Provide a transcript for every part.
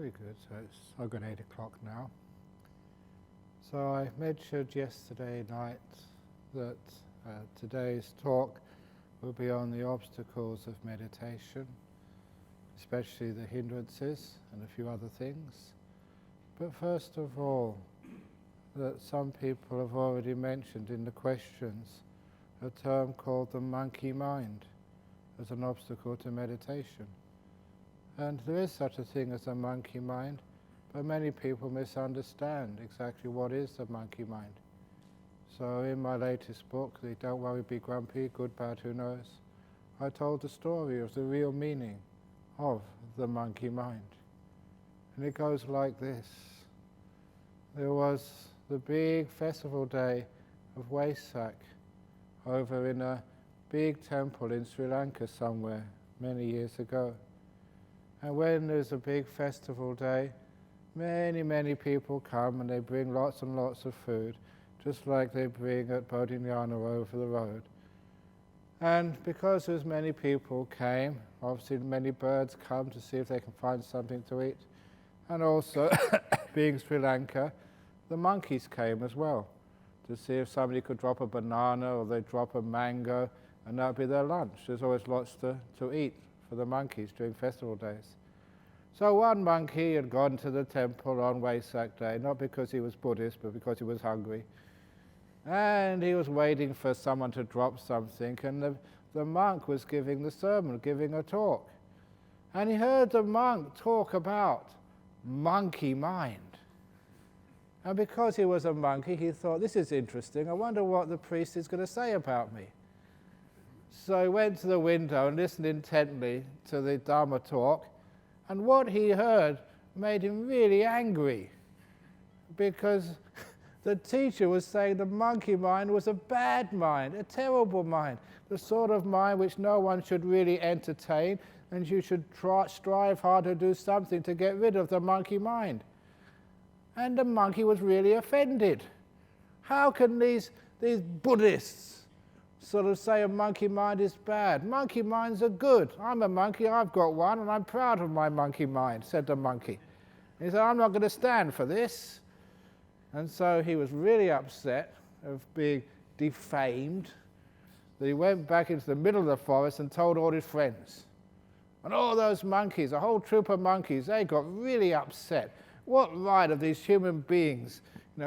Very good. So it's over 8 o'clock now. So I mentioned yesterday night that today's talk will be on the obstacles of meditation, especially the hindrances and a few other things. But first of all, that some people have already mentioned in the questions a term called the monkey mind as an obstacle to meditation. And there is such a thing as a monkey mind, but many people misunderstand exactly what is the monkey mind. So in my latest book, the Don't Worry, Be Grumpy, Good, Bad, Who Knows, I told the story of the real meaning of the monkey mind. And it goes like this. There was the big festival day of Vesak over in a big temple in Sri Lanka somewhere many years ago. And when there's a big festival day, many people come and they bring lots and lots of food, just like they bring at Bodhinyana over the road. And because as many people came, obviously many birds come to see if they can find something to eat. And also, being Sri Lanka, the monkeys came as well, to see if somebody could drop a banana or they'd drop a mango, and that would be their lunch. There's always lots to eat for the monkeys during festival days. So one monkey had gone to the temple on Vesak Day, not because he was Buddhist, but because he was hungry. And he was waiting for someone to drop something, and the monk was giving the sermon, giving a talk. And he heard the monk talk about monkey mind. And because he was a monkey, he thought, this is interesting, I wonder what the priest is going to say about me. So he went to the window and listened intently to the Dharma talk, and what he heard made him really angry, because the teacher was saying the monkey mind was a bad mind, a terrible mind, the sort of mind which no one should really entertain, and you should strive hard to do something to get rid of the monkey mind. And the monkey was really offended. How can these Buddhists sort of say a monkey mind is bad? Monkey minds are good. I'm a monkey, I've got one, and I'm proud of my monkey mind, said the monkey. And he said, I'm not going to stand for this. And so he was really upset of being defamed, that he went back into the middle of the forest and told all his friends. And all those monkeys, a whole troop of monkeys, they got really upset. What right of these human beings,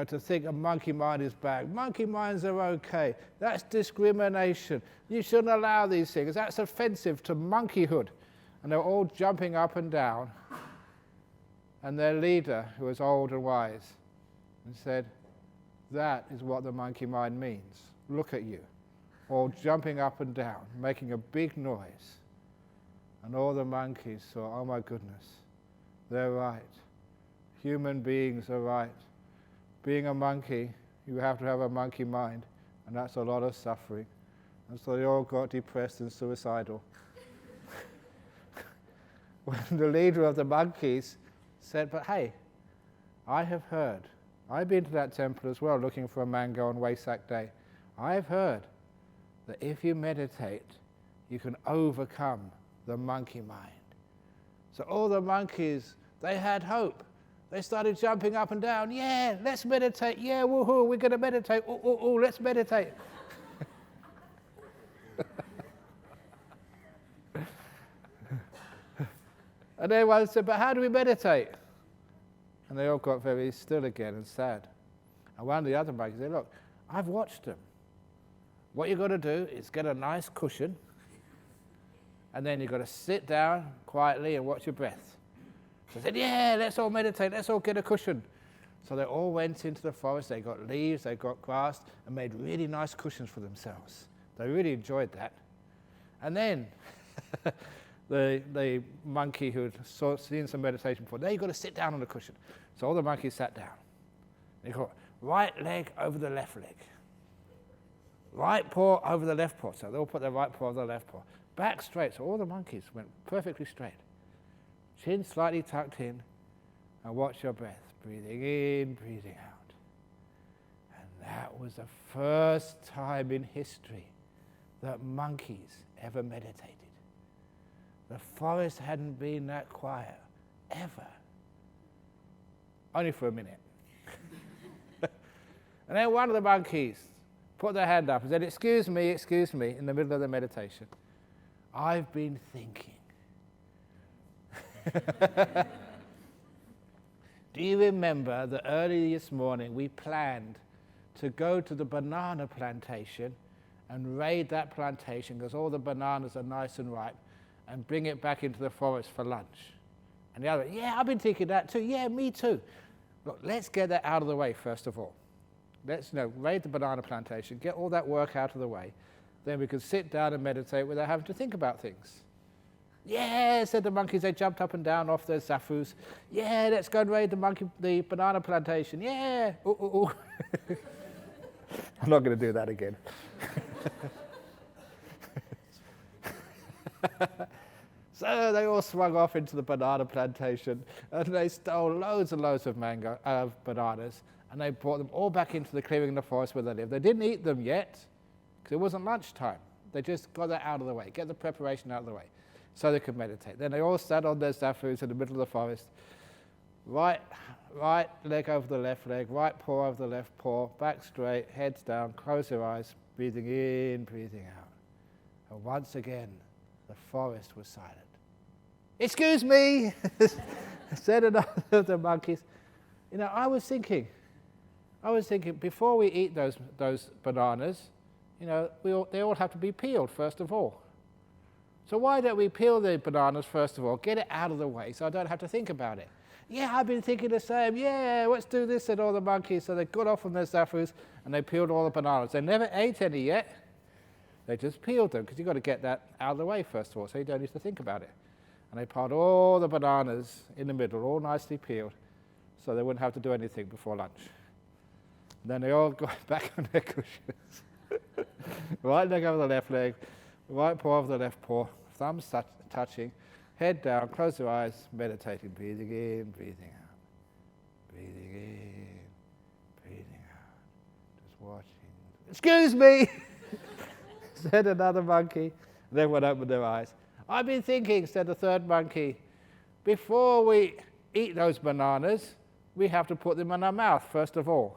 to think a monkey mind is bad? Monkey minds are okay. That's discrimination. You shouldn't allow these things. That's offensive to monkeyhood. And they were all jumping up and down. And their leader, who was old and wise, said, that is what the monkey mind means. Look at you, all jumping up and down, making a big noise. And all the monkeys thought, oh my goodness, they're right. Human beings are right. Being a monkey, you have to have a monkey mind, and that's a lot of suffering. And so they all got depressed and suicidal. When the leader of the monkeys said, but hey, I have heard, I've been to that temple as well looking for a mango on Vesak Day. I've heard that if you meditate, you can overcome the monkey mind. So all the monkeys, they had hope. They started jumping up and down. Yeah, let's meditate. Yeah, woohoo, we're going to meditate. Oh, let's meditate. And everyone said, but how do we meditate? And they all got very still again and sad. And one of the other monkeys said, look, I've watched them. What you've got to do is get a nice cushion, and then you've got to sit down quietly and watch your breath. So they said, yeah, let's all meditate, let's all get a cushion. So they all went into the forest, they got leaves, they got grass, and made really nice cushions for themselves. They really enjoyed that. And then the monkey who had seen some meditation before, now you've got to sit down on the cushion. So all the monkeys sat down. They got right leg over the left leg. Right paw over the left paw. So they all put their right paw over the left paw. Back straight, so all the monkeys went perfectly straight. Chin slightly tucked in, and watch your breath, breathing in, breathing out. And that was the first time in history that monkeys ever meditated. The forest hadn't been that quiet, ever. only for a minute. And then one of the monkeys put their hand up and said, excuse me, in the middle of the meditation. I've been thinking. Do you remember that early this morning we planned to go to the banana plantation and raid that plantation because all the bananas are nice and ripe and bring it back into the forest for lunch? And the other, yeah, I've been thinking that too. Yeah, me too. Look, let's get that out of the way first of all. Let's raid the banana plantation, get all that work out of the way. Then we can sit down and meditate without having to think about things. Yeah, said the monkeys. They jumped up and down off their zafus. Yeah, let's go and raid the banana plantation. Yeah. Ooh, ooh, ooh. I'm not going to do that again. So they all swung off into the banana plantation, and they stole loads and loads of bananas, and they brought them all back into the clearing in the forest where they lived. They didn't eat them yet, because it wasn't lunchtime. They just got that out of the way, get the preparation out of the way, so they could meditate. Then they all sat on their zafus in the middle of the forest, right leg over the left leg, right paw over the left paw, back straight, heads down, close your eyes, breathing in, breathing out. And once again, the forest was silent. Excuse me, said another of the monkeys. I was thinking, before we eat those bananas, they all have to be peeled first of all. So why don't we peel the bananas first of all, get it out of the way so I don't have to think about it? Yeah, I've been thinking the same. Yeah, let's do this, said all the monkeys. So they got off from their zafus and they peeled all the bananas. They never ate any yet. They just peeled them because you've got to get that out of the way first of all so you don't need to think about it. And they piled all the bananas in the middle, all nicely peeled, so they wouldn't have to do anything before lunch. And then they all got back on their cushions. Right leg over the left leg, right paw over the left paw, thumbs touching, head down, close your eyes, meditating, breathing in, breathing out. Breathing in, breathing out. Just watching. Excuse me, said another monkey. And everyone opened their eyes. I've been thinking, said the third monkey, before we eat those bananas, we have to put them in our mouth first of all.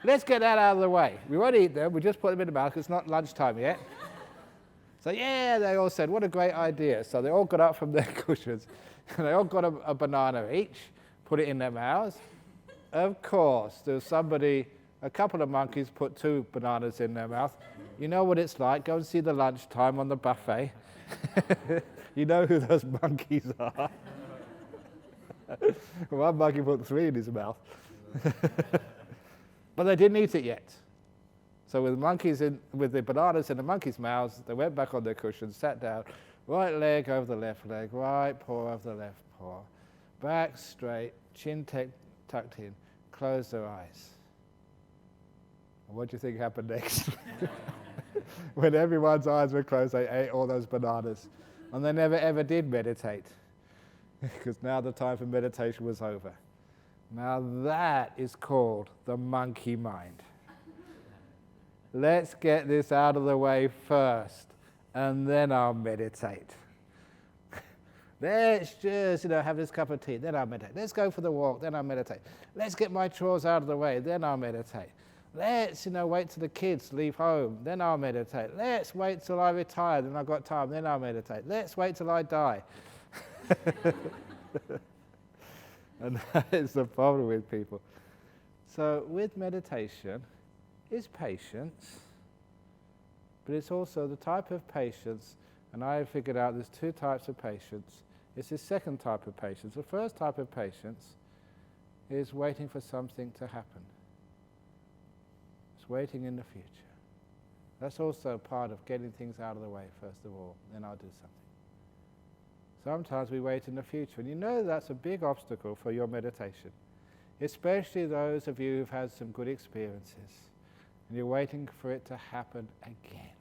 Let's get that out of the way. We won't eat them, we just put them in the mouth because it's not lunchtime yet. So yeah, they all said, what a great idea. So they all got up from their cushions and they all got a banana each, put it in their mouths. Of course, there was a couple of monkeys put 2 bananas in their mouth. You know what it's like, go and see the lunchtime on the buffet. You know who those monkeys are. One monkey put 3 in his mouth. But they didn't eat it yet. So with the bananas in the monkeys' mouths, they went back on their cushions, sat down, right leg over the left leg, right paw over the left paw, back straight, chin tucked in, close their eyes. And what do you think happened next? When everyone's eyes were closed, they ate all those bananas. And they never ever did meditate. Because now the time for meditation was over. Now that is called the monkey mind. Let's get this out of the way first, and then I'll meditate. Let's just, have this cup of tea, then I'll meditate. Let's go for the walk, then I'll meditate. Let's get my chores out of the way, then I'll meditate. Let's, wait till the kids leave home, then I'll meditate. Let's wait till I retire, then I've got time, then I'll meditate. Let's wait till I die. And that is the problem with people. So with meditation is patience, but it's also the type of patience, and I figured out there's 2 types of patience. It's the second type of patience. The first type of patience is waiting for something to happen. It's waiting in the future. That's also part of getting things out of the way, first of all, then I'll do something. Sometimes we wait in the future, and that's a big obstacle for your meditation, especially those of you who've had some good experiences, and you're waiting for it to happen again.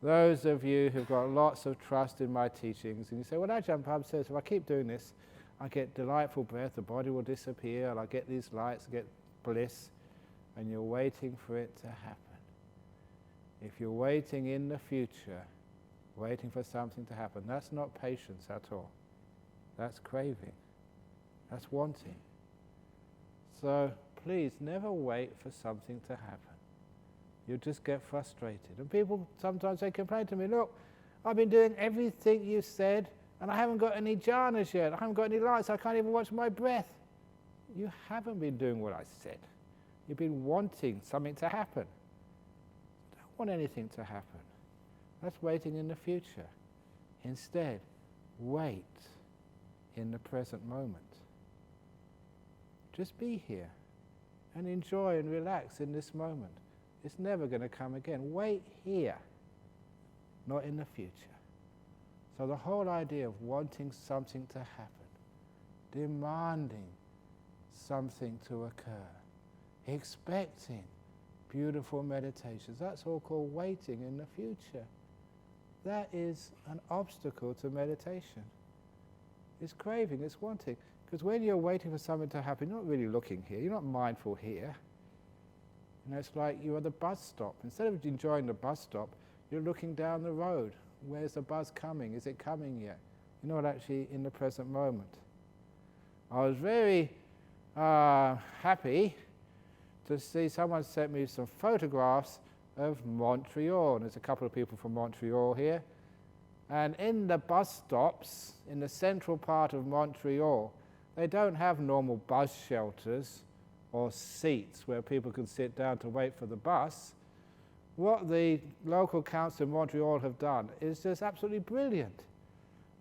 Those of you who've got lots of trust in my teachings, and you say, well, Ajahn Brahm says, if I keep doing this, I get delightful breath, the body will disappear, and I get these lights, I get bliss, and you're waiting for it to happen. If you're waiting in the future, waiting for something to happen, that's not patience at all. That's craving. That's wanting. So please never wait for something to happen. You'll just get frustrated. And people sometimes they complain to me, look, I've been doing everything you said and I haven't got any jhanas yet. I haven't got any lights. I can't even watch my breath. You haven't been doing what I said. You've been wanting something to happen. You don't want anything to happen. That's waiting in the future. Instead, wait in the present moment. Just be here and enjoy and relax in this moment. It's never going to come again. Wait here, not in the future. So the whole idea of wanting something to happen, demanding something to occur, expecting beautiful meditations, that's all called waiting in the future. That is an obstacle to meditation. It's craving, it's wanting. Because when you're waiting for something to happen, you're not really looking here, you're not mindful here. You know, it's like you're at the bus stop. Instead of enjoying the bus stop, you're looking down the road. Where's the bus coming? Is it coming yet? You're not actually in the present moment. I was very happy to see someone sent me some photographs of Montreal. And there's a couple of people from Montreal here. And in the bus stops, in the central part of Montreal, they don't have normal bus shelters or seats where people can sit down to wait for the bus. What the local council in Montreal have done is just absolutely brilliant.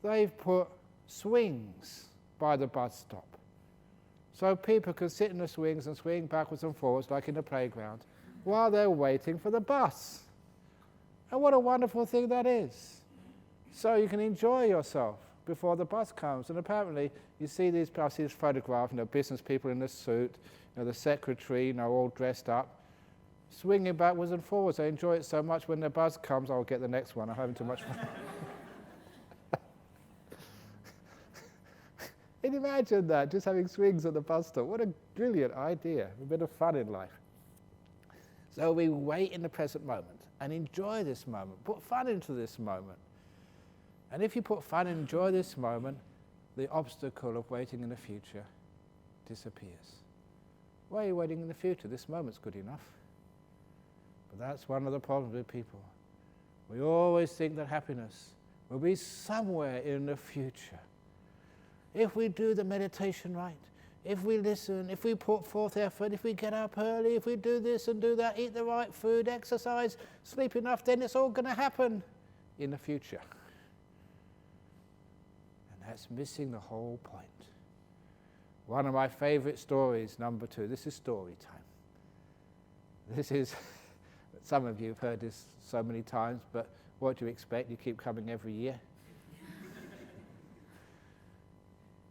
They've put swings by the bus stop. So people can sit in the swings and swing backwards and forwards like in the playground while they're waiting for the bus. And what a wonderful thing that is. So you can enjoy yourself before the bus comes. And apparently you see these photographs, business people in a suit, the secretary, all dressed up, swinging backwards and forwards. They enjoy it so much when the bus comes, I'll get the next one, I'm having too much fun. Can you imagine that, just having swings at the bus stop? What a brilliant idea, a bit of fun in life. So we wait in the present moment and enjoy this moment, put fun into this moment. And if you put fun and enjoy this moment, the obstacle of waiting in the future disappears. Why are you waiting in the future? This moment's good enough. But that's one of the problems with people. We always think that happiness will be somewhere in the future. If we do the meditation right, if we listen, if we put forth effort, if we get up early, if we do this and do that, eat the right food, exercise, sleep enough, then it's all going to happen in the future. And that's missing the whole point. One of my favorite stories, number 2, this is story time. This is, some of you have heard this so many times, but what do you expect? You keep coming every year.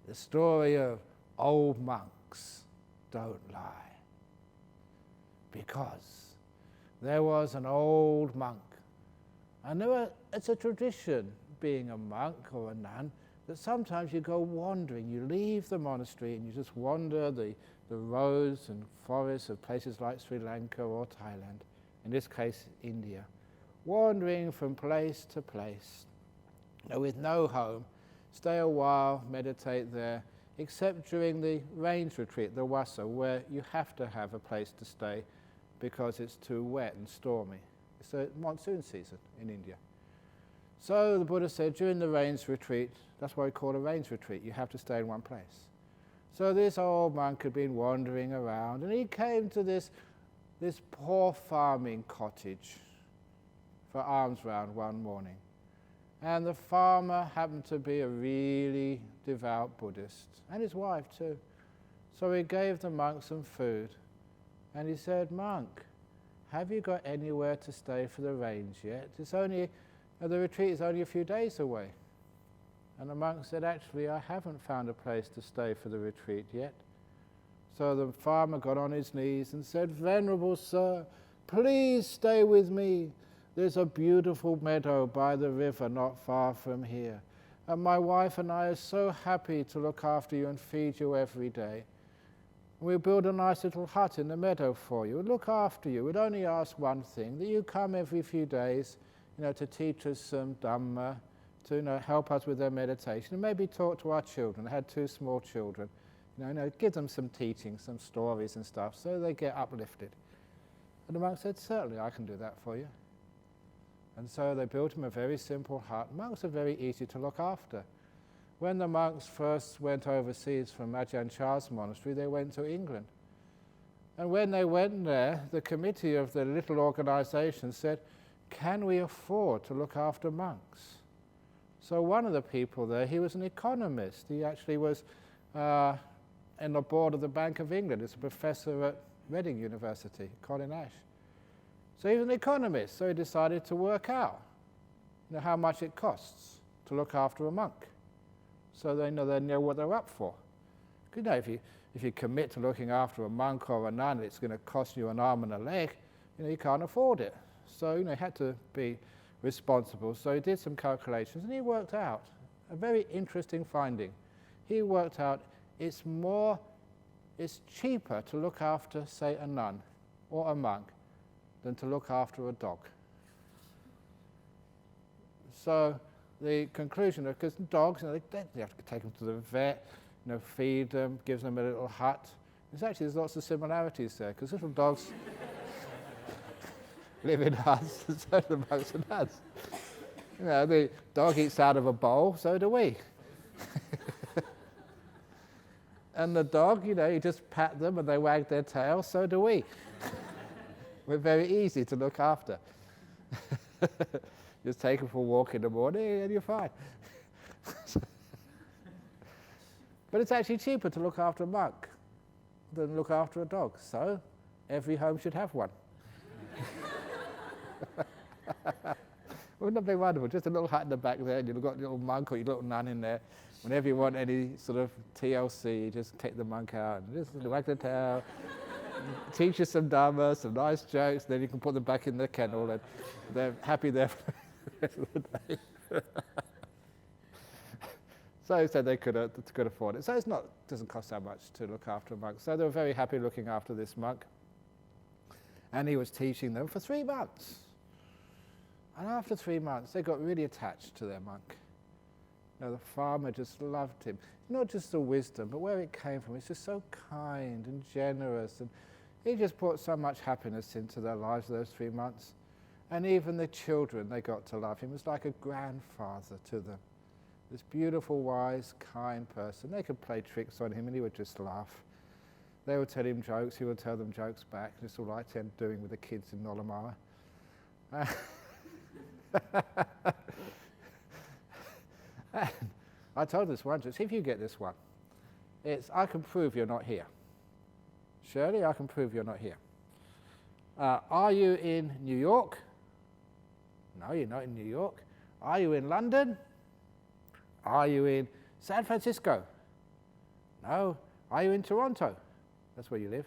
The story of old monks don't lie. Because there was an old monk, and it's a tradition, being a monk or a nun, that sometimes you go wandering, you leave the monastery and you just wander the roads and forests of places like Sri Lanka or Thailand, in this case India, wandering from place to place, with no home, stay a while, meditate there, except during the rains retreat, the wasa, where you have to have a place to stay because it's too wet and stormy. It's a monsoon season in India. So the Buddha said, during the rains retreat, that's why we call it a rains retreat, you have to stay in one place. So this old monk had been wandering around, and he came to this poor farming cottage for alms round one morning. And the farmer happened to be a really devout Buddhist, and his wife too. So he gave the monk some food, and he said, "Monk, have you got anywhere to stay for the rains yet? The retreat is only a few days away." And the monk said, "Actually, I haven't found a place to stay for the retreat yet." So the farmer got on his knees and said, "Venerable sir, please stay with me. There's a beautiful meadow by the river not far from here. And my wife and I are so happy to look after you and feed you every day. We'll build a nice little hut in the meadow for you and look after you. We'd only ask one thing, that you come every few days, to teach us some Dhamma, to help us with their meditation, and maybe talk to our children." I had 2 small children. Give them some teaching, some stories and stuff, so they get uplifted. And the monk said, certainly I can do that for you. And so they built him a very simple hut. Monks are very easy to look after. When the monks first went overseas from Ajahn Brahm's monastery, they went to England. And when they went there, the committee of the little organization said, can we afford to look after monks? So one of the people there, he was an economist. He actually was in the board of the Bank of England. He's a professor at Reading University, Colin Ash. So he was an economist, so he decided to work out how much it costs to look after a monk. So they know what they're up for. If you commit to looking after a monk or a nun, it's going to cost you an arm and a leg, you can't afford it. So he had to be responsible. So he did some calculations and he worked out a very interesting finding. He worked out it's cheaper to look after, say, a nun or a monk than to look after a dog. So the conclusion, because dogs, they have to take them to the vet, feed them, gives them a little hut. There's lots of similarities there, because little dogs live in huts, and so do the monks and nuns. The dog eats out of a bowl, so do we. And the dog, you just pat them and they wag their tail, so do we. We're very easy to look after. Just take them for a walk in the morning and you're fine. But it's actually cheaper to look after a monk than look after a dog. So every home should have one. Wouldn't that be wonderful? Just a little hut in the back there, and you've got a little monk or your little nun in there. Whenever you want any sort of TLC, you just take the monk out and just wag the tail, teach you some dharma, some nice jokes, then you can put them back in the kennel and they're happy there for the rest of the day. So he said they could afford it. So it doesn't cost that much to look after a monk. So they were very happy looking after this monk. And he was teaching them for 3 months. And after 3 months, they got really attached to their monk. The farmer just loved him. Not just the wisdom, but where it came from. He's just so kind and generous. And he just brought so much happiness into their lives those 3 months. And even the children, they got to love him. He was like a grandfather to them. This beautiful, wise, kind person. They could play tricks on him and he would just laugh. They would tell him jokes, he would tell them jokes back. Just all I tend doing with the kids in Nolamara. And I told this one, see if you get this one. It's, I can prove you're not here. Shirley, I can prove you're not here. Are you in New York? No, you're not in New York. Are you in London? Are you in San Francisco? No. Are you in Toronto? That's where you live.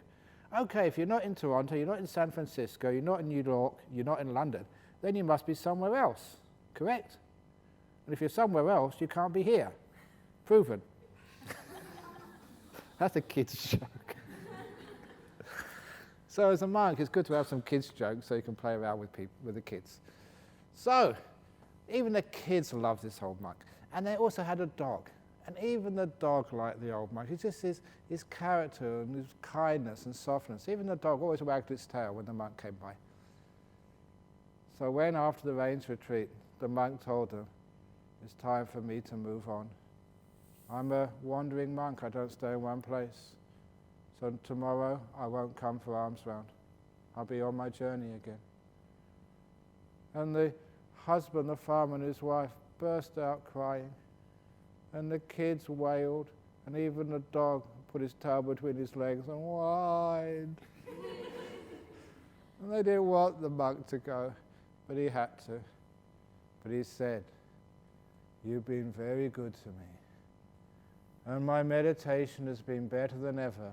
Okay, if you're not in Toronto, you're not in San Francisco, you're not in New York, you're not in London, then you must be somewhere else, correct? And if you're somewhere else, you can't be here. Proven. That's a kid's joke. So as a monk, it's good to have some kids' jokes so you can play around with the kids. So even the kids loved this old monk. And they also had a dog. And even the dog liked the old monk. It's just his character and his kindness and softness. Even the dog always wagged its tail when the monk came by. So when, after the rains retreat, the monk told them, it's time for me to move on. I'm a wandering monk. I don't stay in one place. So tomorrow I won't come for alms round. I'll be on my journey again. And the husband, the farmer, and his wife burst out crying. And the kids wailed, and even the dog put his tail between his legs and whined. And they didn't want the monk to go, but he had to. But he said, you've been very good to me. And my meditation has been better than ever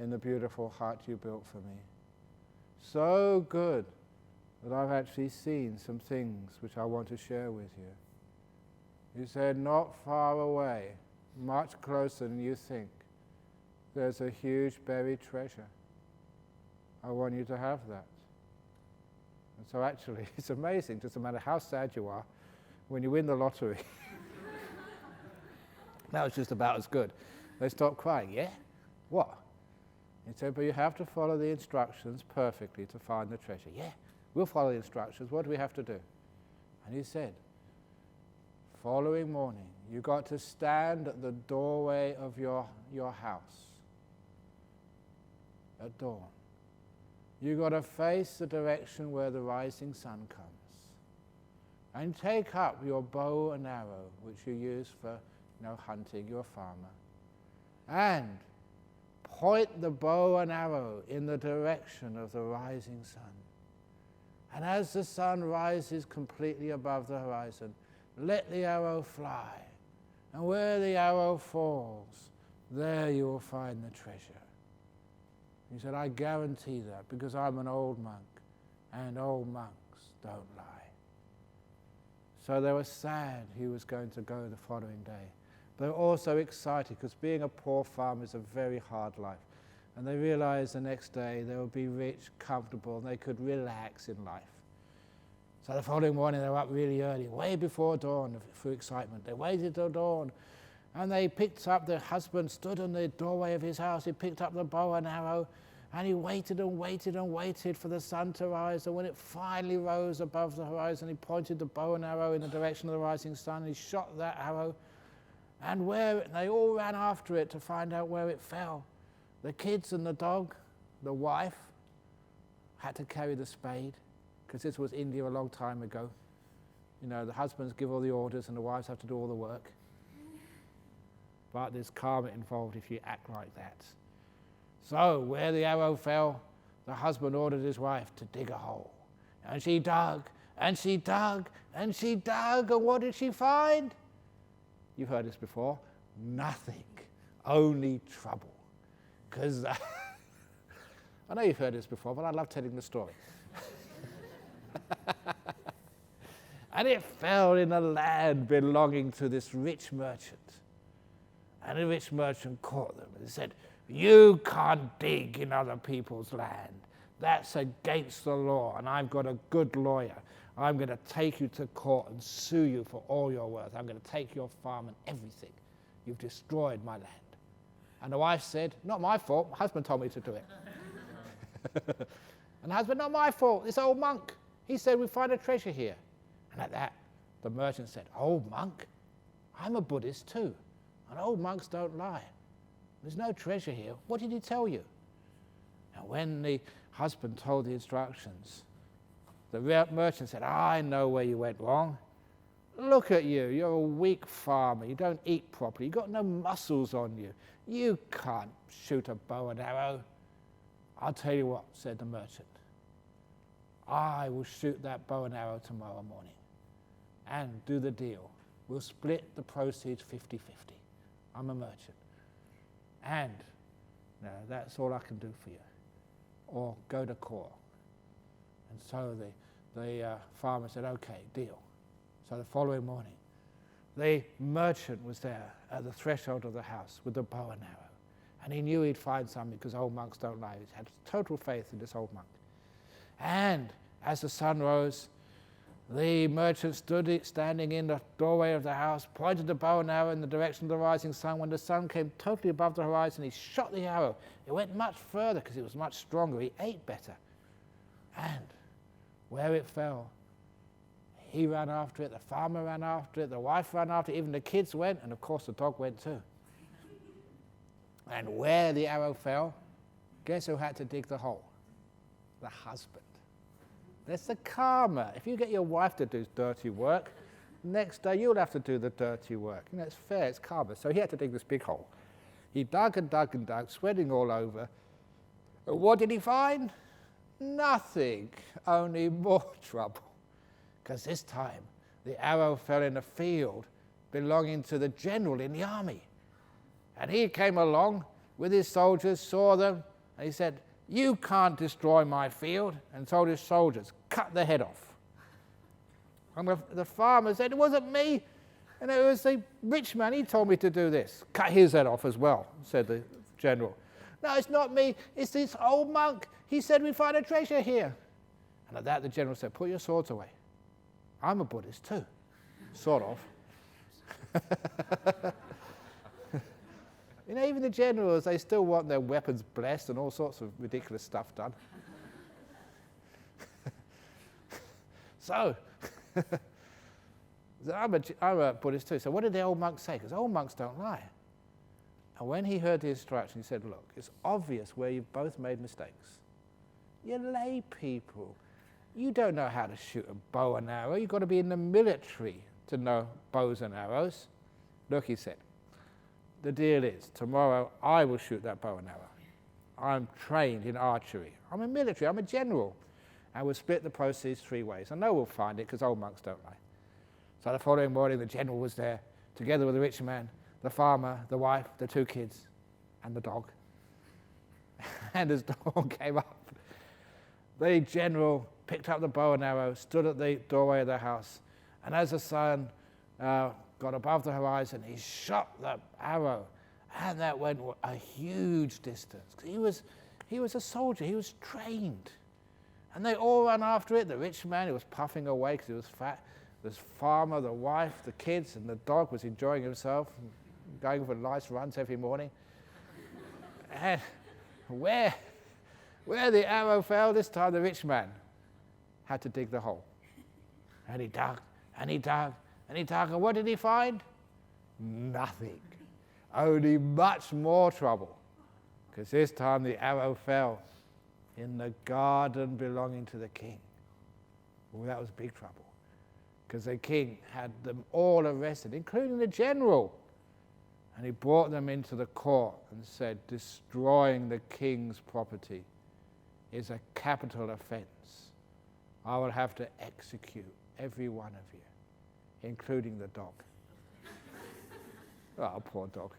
in the beautiful hut you built for me. So good that I've actually seen some things which I want to share with you. He said, not far away, much closer than you think, there's a huge buried treasure. I want you to have that. And so actually, it's amazing, doesn't matter how sad you are, when you win the lottery. That was just about as good. They stopped crying. Yeah? What? He said, but you have to follow the instructions perfectly to find the treasure. Yeah, we'll follow the instructions. What do we have to do? And he said, following morning, you got to stand at the doorway of your house at dawn. You got to face the direction where the rising sun comes. And take up your bow and arrow, which you use for hunting, you're a farmer. And point the bow and arrow in the direction of the rising sun. And as the sun rises completely above the horizon, let the arrow fly. And where the arrow falls, there you will find the treasure. He said, I guarantee that because I'm an old monk, and old monks don't lie. So they were sad he was going to go the following day. They were also excited because being a poor farmer is a very hard life. And they realized the next day they would be rich, comfortable, and they could relax in life. So the following morning they were up really early, way before dawn, through excitement. They waited till dawn, and they picked up, their husband stood in the doorway of his house, he picked up the bow and arrow, and he waited and waited and waited for the sun to rise, and when it finally rose above the horizon, he pointed the bow and arrow in the direction of the rising sun, and he shot that arrow, and they all ran after it to find out where it fell. The kids and the dog, the wife, had to carry the spade, because this was India a long time ago. The husbands give all the orders and the wives have to do all the work. But there's karma involved if you act like that. So, where the arrow fell, the husband ordered his wife to dig a hole. And she dug, and she dug, and she dug, and what did she find? You've heard this before. Nothing. Only trouble. Because I know you've heard this before, but I love telling the story. And it fell in a land belonging to this rich merchant. And the rich merchant caught them and said, you can't dig in other people's land. That's against the law, and I've got a good lawyer. I'm going to take you to court and sue you for all your worth. I'm going to take your farm and everything. You've destroyed my land. And the wife said, not my fault. My husband told me to do it. And the husband, not my fault. This old monk, he said, we find a treasure here. And at that, the merchant said, old monk? I'm a Buddhist too. And old monks don't lie. There's no treasure here. What did he tell you? And when the husband told the instructions, the merchant said, I know where you went wrong. Look at you. You're a weak farmer. You don't eat properly. You've got no muscles on you. You can't shoot a bow and arrow. I'll tell you what, said the merchant. I will shoot that bow and arrow tomorrow morning and do the deal. We'll split the proceeds 50-50. I'm a merchant. And that's all I can do for you. Or go to court. And so the farmer said, okay, deal. So the following morning, the merchant was there at the threshold of the house with the bow and arrow. And he knew he'd find something because old monks don't lie. He had total faith in this old monk. And as the sun rose, the merchant stood standing in the doorway of the house, pointed the bow and arrow in the direction of the rising sun. When the sun came totally above the horizon, he shot the arrow. It went much further because it was much stronger. He ate better. And where it fell, he ran after it, the farmer ran after it, the wife ran after it, even the kids went, and of course the dog went too. And where the arrow fell, guess who had to dig the hole? The husband. That's the karma. If you get your wife to do dirty work, next day you'll have to do the dirty work. It's fair, it's karma. So he had to dig this big hole. He dug and dug and dug, sweating all over. And what did he find? Nothing, only more trouble. Because this time, the arrow fell in a field belonging to the general in the army. And he came along with his soldiers, saw them, and he said, you can't destroy my field, and told his soldiers, cut the head off. And the farmer said, it wasn't me, and it was the rich man, he told me to do this. Cut his head off as well, said the general. No, it's not me, it's this old monk. He said we find a treasure here. And at that the general said, put your swords away. I'm a Buddhist too, sort of. You know, even the generals, they still want their weapons blessed and all sorts of ridiculous stuff done. So, I'm a Buddhist too, so what did the old monk say? Because old monks don't lie. And when he heard the instruction, he said, look, it's obvious where you've both made mistakes. You're lay people. You don't know how to shoot a bow and arrow. You've got to be in the military to know bows and arrows. Look, he said, the deal is, tomorrow I will shoot that bow and arrow. I'm trained in archery. I'm a military, I'm a general. And we'll split the proceeds 3 ways. I know we'll find it because old monks don't lie. So the following morning, the general was there, together with the rich man, the farmer, the wife, the 2 kids, and the dog. And as dawn came up, the general picked up the bow and arrow, stood at the doorway of the house, and as the sun got above the horizon, he shot the arrow, and that went a huge distance. He was a soldier, he was trained. And they all ran after it. The rich man, he was puffing away because he was fat. The farmer, the wife, the kids, and the dog was enjoying himself, going for nice runs every morning. And where the arrow fell this time, the rich man had to dig the hole. And he dug, and he dug, and he dug, and what did he find? Nothing. Only much more trouble. Because this time the arrow fell in the garden belonging to the king. Well, that was big trouble. Because the king had them all arrested, including the general. And he brought them into the court and said, destroying the king's property is a capital offense. I will have to execute every one of you, including the dog. Oh, poor dog.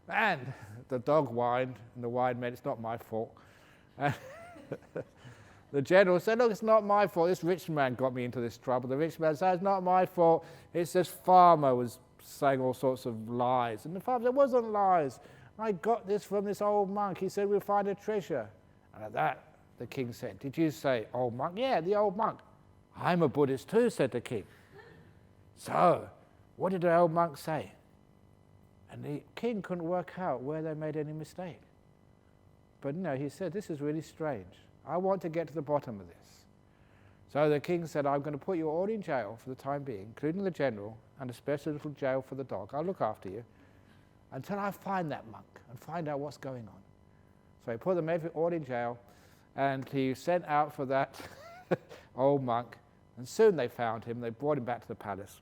And the dog whined, and the whine meant it's not my fault. And the general said, look, it's not my fault. This rich man got me into this trouble. The rich man said, it's not my fault. It's this farmer was saying all sorts of lies. And the farmer said, it wasn't lies. I got this from this old monk. He said, we'll find a treasure. And at that, the king said, did you say old monk? Yeah, the old monk. I'm a Buddhist too, said the king. So, what did the old monk say? And the king couldn't work out where they made any mistake. But no, he said, this is really strange. I want to get to the bottom of this. So the king said, I'm going to put you all in jail for the time being, including the general, and a special little jail for the dog. I'll look after you until I find that monk and find out what's going on. So he put them all in jail, and he sent out for that old monk, and soon they found him. They brought him back to the palace.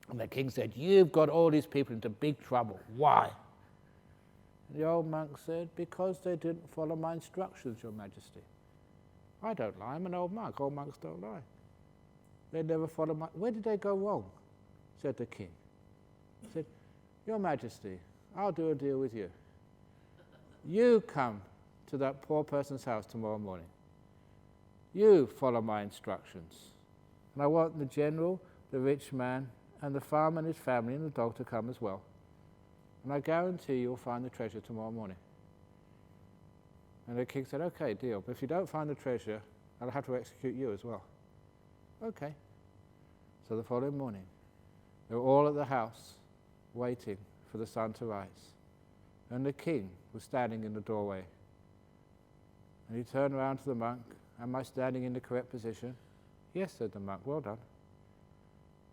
And the king said, you've got all these people into big trouble. Why? The old monk said, because they didn't follow my instructions, Your Majesty. I don't lie, I'm an old monk. Old monks don't lie. They never follow my... Where did they go wrong? Said the king. He said, Your Majesty, I'll do a deal with you. You come to that poor person's house tomorrow morning. You follow my instructions. And I want the general, the rich man, and the farmer and his family and the dog to come as well. And I guarantee you'll find the treasure tomorrow morning. And the king said, okay, deal. But if you don't find the treasure, I'll have to execute you as well. Okay. So the following morning, they were all at the house waiting for the sun to rise. And the king was standing in the doorway. And he turned around to the monk, am I standing in the correct position? Yes, said the monk, well done.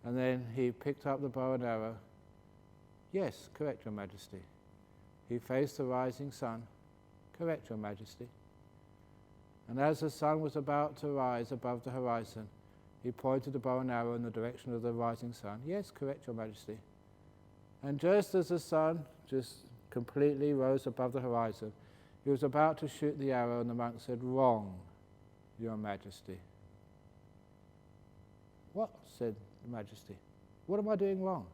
And then he picked up the bow and arrow. Yes, correct, Your Majesty. He faced the rising sun. Correct, Your Majesty. And as the sun was about to rise above the horizon, he pointed the bow and arrow in the direction of the rising sun. Yes, correct, Your Majesty. And just as the sun just completely rose above the horizon, he was about to shoot the arrow, and the monk said, wrong, Your Majesty. What? Said the Majesty. What am I doing wrong?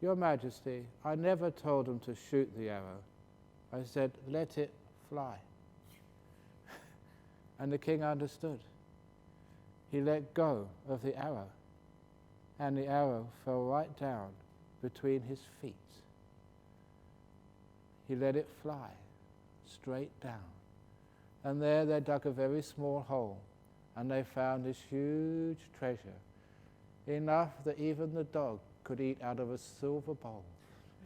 Your Majesty, I never told him to shoot the arrow. I said, let it fly. And the king understood. He let go of the arrow, and the arrow fell right down between his feet. He let it fly straight down. And there they dug a very small hole, and they found this huge treasure, enough that even the dog could eat out of a silver bowl.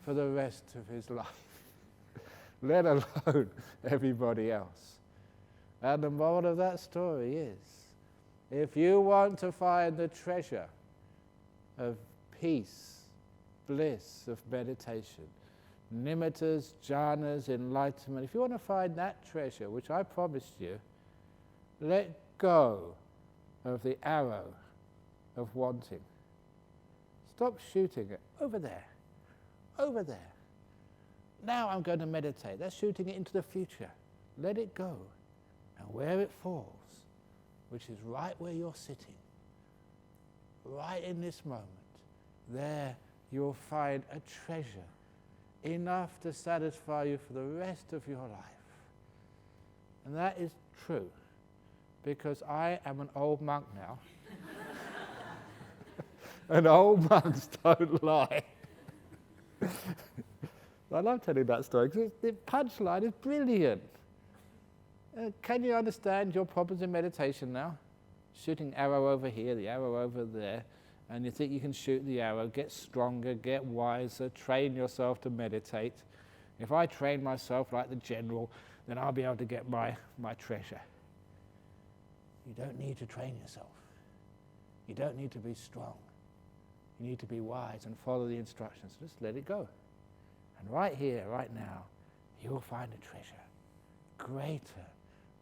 for the rest of his life, let alone everybody else. And the moral of that story is, if you want to find the treasure of peace, bliss, of meditation, nimittas, jhanas, enlightenment, if you want to find that treasure, which I promised you, let go of the arrow of wanting. Stop shooting it over there, over there. Now I'm going to meditate. That's shooting it into the future. Let it go. And where it falls, which is right where you're sitting, right in this moment, there you'll find a treasure enough to satisfy you for the rest of your life. And that is true, because I am an old monk now. And old monks don't lie. I love telling that story because the punchline is brilliant. Can you understand your problems in meditation now? Shooting arrow over here, the arrow over there, and you think you can shoot the arrow, get stronger, get wiser, train yourself to meditate. If I train myself like the general, then I'll be able to get my treasure. You don't need to train yourself. You don't need to be strong. You need to be wise and follow the instructions. Just let it go. And right here, right now, you will find a treasure greater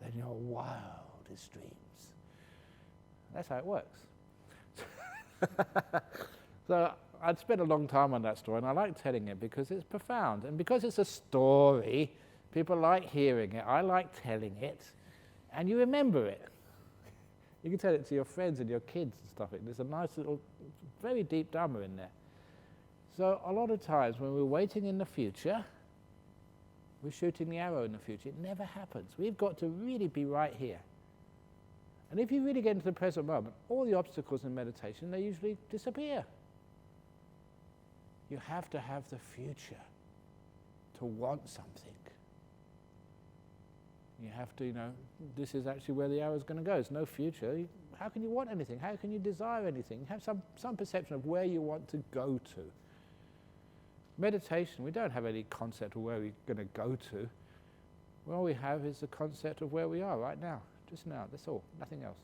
than your wildest dreams. That's how it works. So I'd spent a long time on that story, and I like telling it because it's profound. And because it's a story, people like hearing it. I like telling it, and you remember it. You can tell it to your friends and your kids and stuff. There's a nice little, very deep Dhamma in there. So a lot of times when we're waiting in the future, we're shooting the arrow in the future. It never happens. We've got to really be right here. And if you really get into the present moment, all the obstacles in meditation, they usually disappear. You have to have the future to want something. You have to, this is actually where the arrow is going to go. There's no future. How can you want anything? How can you desire anything? Have some perception of where you want to go to. Meditation, we don't have any concept of where we're going to go to. All we have is the concept of where we are right now, just now. That's all, nothing else.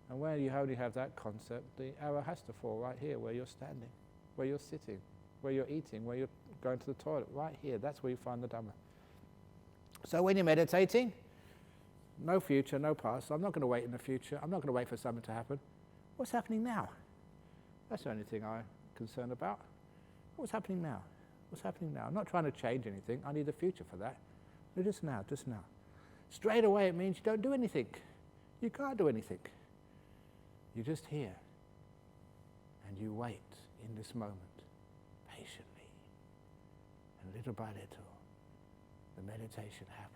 And where you only have that concept, the arrow has to fall right here, where you're standing, where you're sitting, where you're eating, where you're going to the toilet, right here. That's where you find the Dhamma. So when you're meditating, no future, no past. I'm not going to wait in the future. I'm not going to wait for something to happen. What's happening now? That's the only thing I'm concerned about. What's happening now? What's happening now? I'm not trying to change anything. I need a future for that. No, just now, just now. Straight away it means you don't do anything. You can't do anything. You're just here. And you wait in this moment, patiently. And little by little, the meditation happens.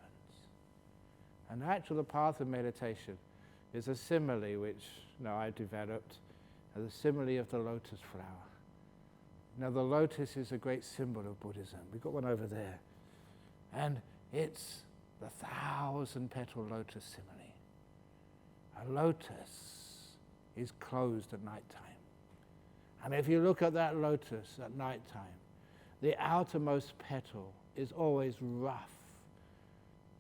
And actually the path of meditation is a simile which I developed as a simile of the lotus flower. Now the lotus is a great symbol of Buddhism. We've got one over there. And it's the 1,000-petal lotus simile. A lotus is closed at night time. And if you look at that lotus at night time, the outermost petal is always rough,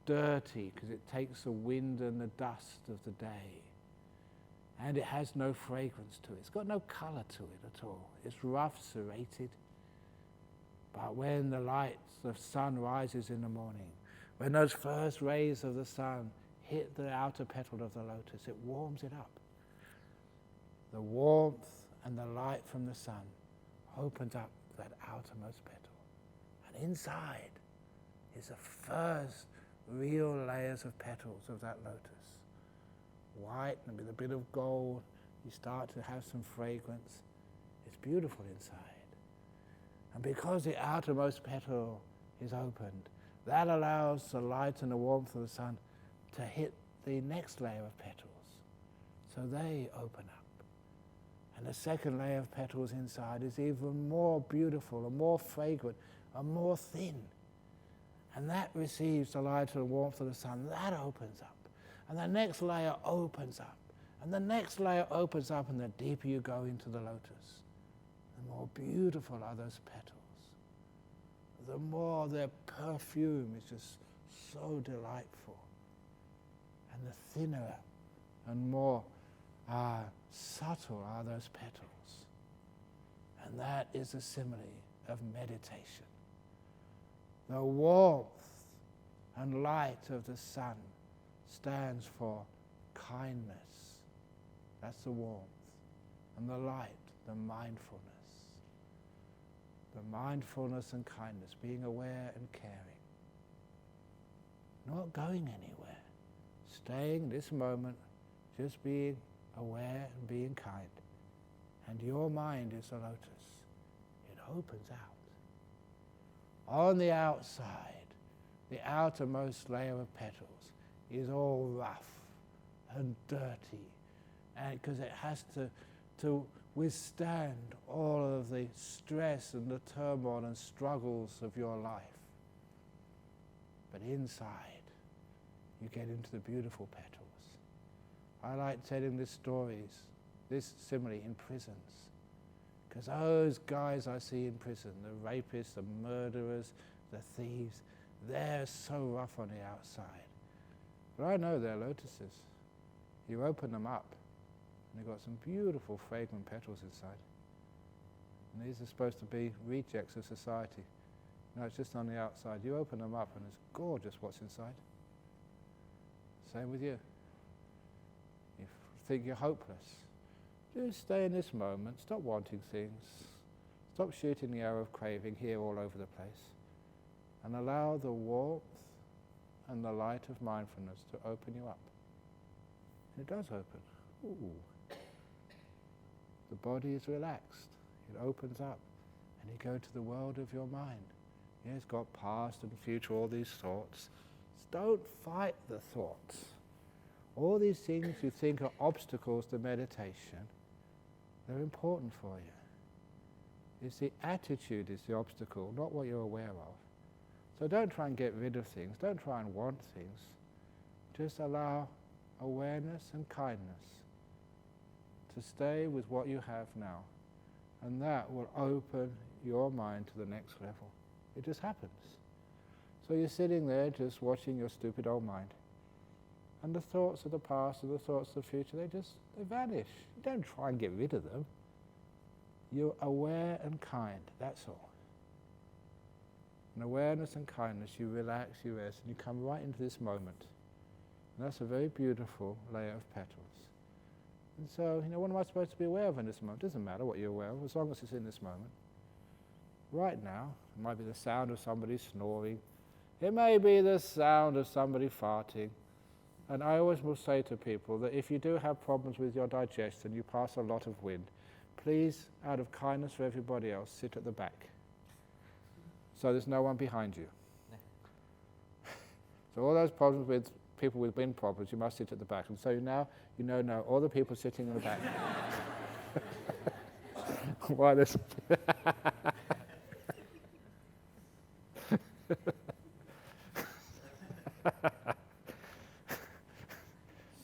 dirty, because it takes the wind and the dust of the day. And it has no fragrance to it. It's got no color to it at all. It's rough, serrated. But when the light of sun rises in the morning, when those first rays of the sun hit the outer petal of the lotus, it warms it up. The warmth and the light from the sun opens up that outermost petal. And inside is the first real layers of petals of that lotus. White and with a bit of gold, you start to have some fragrance. It's beautiful inside. And because the outermost petal is opened, that allows the light and the warmth of the sun to hit the next layer of petals. So they open up. And the second layer of petals inside is even more beautiful and more fragrant and more thin. And that receives the light and the warmth of the sun. That opens up. And the next layer opens up. And the next layer opens up, and the deeper you go into the lotus, the more beautiful are those petals. the more their perfume is just so delightful. And the thinner and more subtle are those petals. And that is a simile of meditation. The warmth and light of the sun stands for kindness. That's the warmth. And the light, the mindfulness. The mindfulness and kindness, being aware and caring. Not going anywhere. Staying in this moment, just being aware and being kind. And your mind is a lotus. It opens out. On the outside, the outermost layer of petals is all rough and dirty, and because it has to withstand all of the stress and the turmoil and struggles of your life. But inside, you get into the beautiful petals. I like telling this simile in prisons, because those guys I see in prison, the rapists, the murderers, the thieves, they're so rough on the outside. But I know they're lotuses. You open them up, and they've got some beautiful fragrant petals inside. And these are supposed to be rejects of society. No, it's just on the outside. You open them up, and it's gorgeous what's inside. Same with you. You think you're hopeless. Just stay in this moment. Stop wanting things. Stop shooting the arrow of craving here all over the place. And allow the warmth and the light of mindfulness to open you up. And it does open. Ooh. The body is relaxed. It opens up. And you go to the world of your mind. Yeah, it's got past and future, all these thoughts. Don't fight the thoughts. All these things you think are obstacles to meditation, they're important for you. It's the attitude is the obstacle, not what you're aware of. So don't try and get rid of things. Don't try and want things. Just allow awareness and kindness to stay with what you have now. And that will open your mind to the next level. It just happens. So you're sitting there just watching your stupid old mind. And the thoughts of the past and the thoughts of the future, they vanish. You don't try and get rid of them. You're aware and kind, that's all. In awareness and kindness, you relax, you rest, and you come right into this moment. And that's a very beautiful layer of petals. And so, what am I supposed to be aware of in this moment? It doesn't matter what you're aware of, as long as it's in this moment. Right now, it might be the sound of somebody snoring. It may be the sound of somebody farting. And I always will say to people that if you do have problems with your digestion, you pass a lot of wind, please, out of kindness for everybody else, sit at the back. So there's no one behind you. So all those problems with people with wind problems, you must sit at the back. And so now, now, all the people sitting in the back. Why this?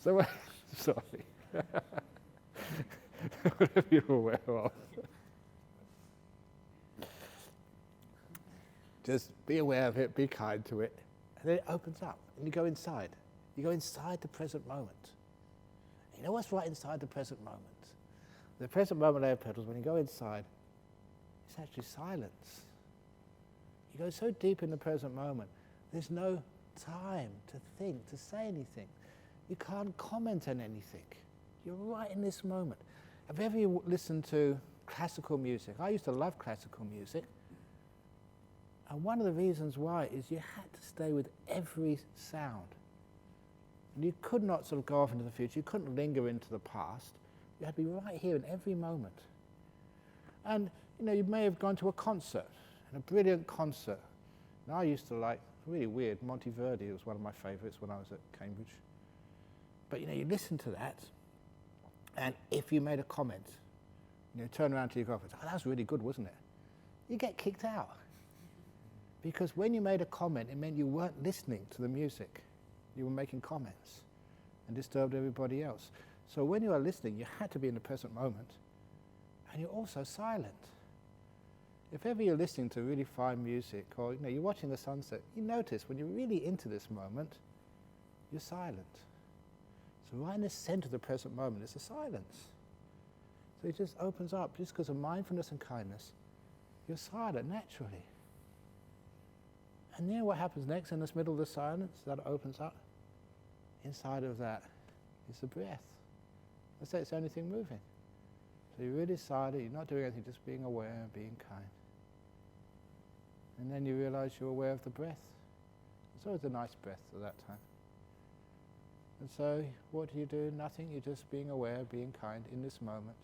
So, sorry. Whatever you're aware of. Just be aware of it, be kind to it, and then it opens up, and you go inside. You go inside the present moment. You know what's right inside the present moment? The present moment layer of petals, when you go inside, it's actually silence. You go so deep in the present moment, there's no time to think, to say anything. You can't comment on anything. You're right in this moment. Have you ever listened to classical music? I used to love classical music. And one of the reasons why is you had to stay with every sound. And you could not sort of go off into the future. You couldn't linger into the past. You had to be right here in every moment. And, you may have gone to a concert, and a brilliant concert. And I used to like, really weird, Monteverdi was one of my favourites when I was at Cambridge. But you listen to that, and if you made a comment, turn around to your girlfriend, oh, that was really good, wasn't it? You get kicked out. Because when you made a comment, it meant you weren't listening to the music. You were making comments and disturbed everybody else. So when you are listening, you had to be in the present moment, and you're also silent. if ever you're listening to really fine music, or you're watching the sunset, you notice when you're really into this moment, you're silent. So right in the center of the present moment is a silence. So it just opens up, just because of mindfulness and kindness, you're silent naturally. And then what happens next in this middle of the silence that opens up? Inside of that is the breath. That's it, it's the only thing moving. So you're really silent, you're not doing anything, just being aware and being kind. And then you realize you're aware of the breath. It's always a nice breath at that time. And so what do? Nothing, you're just being aware, being kind in this moment.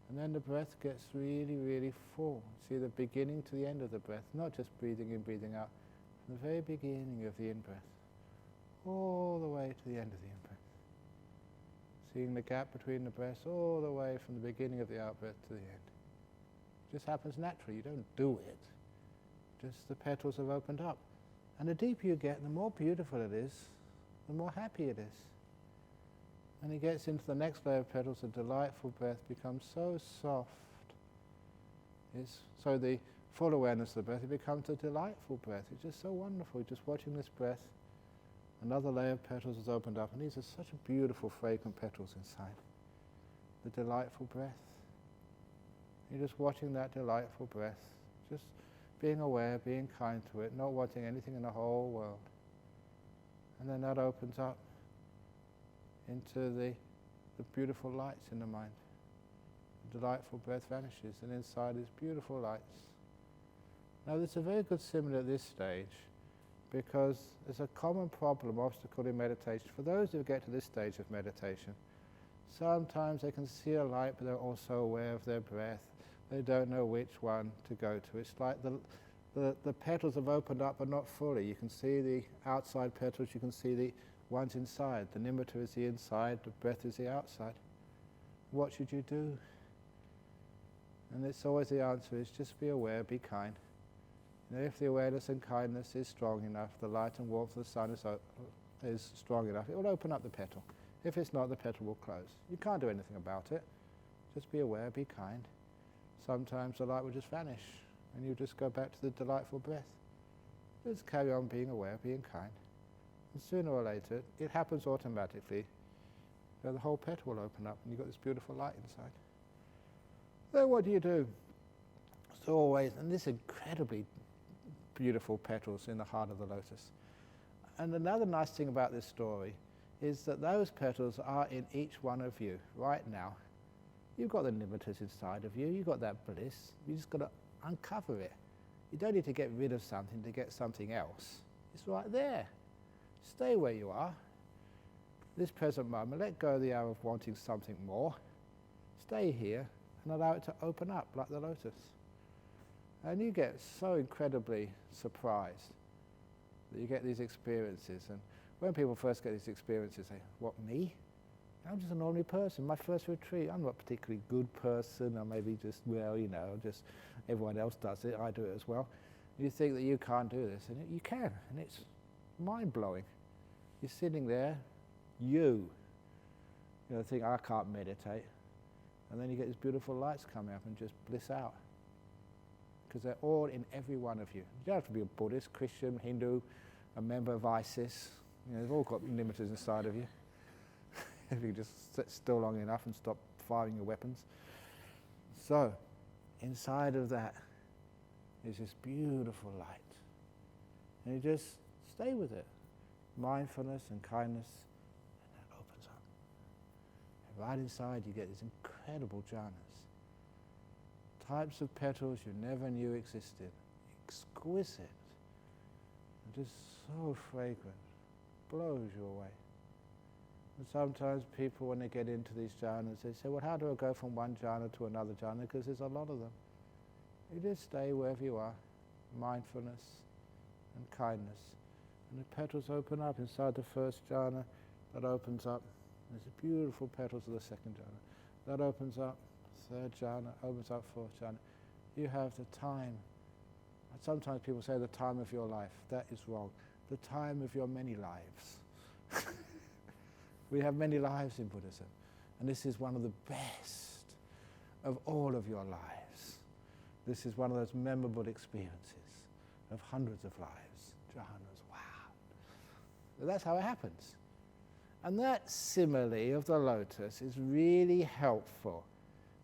And then the breath gets really, really full. See the beginning to the end of the breath, not just breathing in, breathing out. From the very beginning of the in-breath, all the way to the end of the in-breath. Seeing the gap between the breaths all the way from the beginning of the out-breath to the end. It just happens naturally, you don't do it. Just the petals have opened up. And the deeper you get, the more beautiful it is, the more happy it is. And it gets into the next layer of petals, the delightful breath becomes so soft. So the full awareness of the breath, it becomes a delightful breath. It's just so wonderful, just watching this breath. Another layer of petals has opened up, and these are such beautiful, fragrant petals inside. The delightful breath. You're just watching that delightful breath, just being aware, being kind to it, not wanting anything in the whole world. And then that opens up into the beautiful lights in the mind. The delightful breath vanishes, and inside is beautiful lights. Now there's a very good simile at this stage, because there's a common problem, obstacle in meditation. For those who get to this stage of meditation, sometimes they can see a light, but they're also aware of their breath. They don't know which one to go to. It's like the petals have opened up, but not fully. You can see the outside petals, you can see the ones inside. The nimitta is the inside, the breath is the outside. What should you do? And it's always the answer is just be aware, be kind. If the awareness and kindness is strong enough, the light and warmth of the sun is strong enough, it will open up the petal. If it's not, the petal will close. You can't do anything about it. Just be aware, be kind. Sometimes the light will just vanish, and you just go back to the delightful breath. Just carry on being aware, being kind. And sooner or later, it happens automatically. The whole petal will open up, and you've got this beautiful light inside. Then what do? So always, and this incredibly beautiful petals in the heart of the lotus. And another nice thing about this story is that those petals are in each one of you right now. You've got the nimittas inside of you, you've got that bliss, you just got to uncover it. You don't need to get rid of something to get something else. It's right there. Stay where you are. This present moment, let go of the hour of wanting something more. Stay here and allow it to open up like the lotus. And you get so incredibly surprised that you get these experiences. And when people first get these experiences, they say, what, me? I'm just an ordinary person. My first retreat, I'm not a particularly good person, or maybe just, just everyone else does it, I do it as well. You think that you can't do this, and you can, and it's mind-blowing. You're sitting there, think, I can't meditate. And then you get these beautiful lights coming up and just bliss out. Because they're all in every one of you. You don't have to be a Buddhist, Christian, Hindu, a member of ISIS. They've all got nimittas inside of you. If you just sit still long enough and stop firing your weapons. So, inside of that is this beautiful light. And you just stay with it. Mindfulness and kindness, and that opens up. And right inside you get these incredible jhanas. Types of petals you never knew existed. Exquisite. And just so fragrant. Blows you away. And sometimes people, when they get into these jhanas, they say, well, how do I go from one jhana to another jhana? Because there's a lot of them. You just stay wherever you are. Mindfulness and kindness. And the petals open up inside the first jhana. That opens up. There's the beautiful petals of the second jhana. That opens up. Third jhana opens up, fourth jhana. You have the time. And sometimes people say the time of your life. That is wrong. The time of your many lives. We have many lives in Buddhism. And this is one of the best of all of your lives. This is one of those memorable experiences of hundreds of lives. Jhanas, wow. That's how it happens. And that simile of the lotus is really helpful